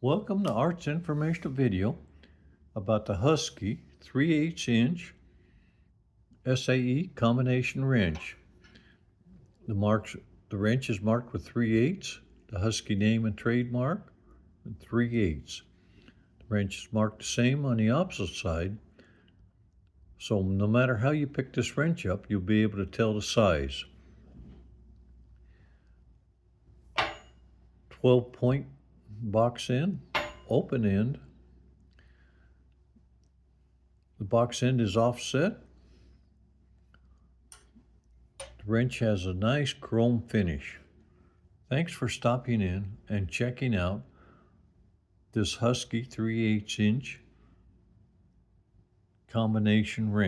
Welcome to Art's informational video about the Husky 3/8 inch SAE combination wrench. The wrench is marked with 3/8, the Husky name and trademark, and 3/8. The wrench is marked the same on the opposite side, so no matter how you pick this wrench up, you'll be able to tell the size. 12-point box end, open end. The box end is offset. The wrench has a nice chrome finish. Thanks for stopping in and checking out this Husky 3/8 inch combination wrench.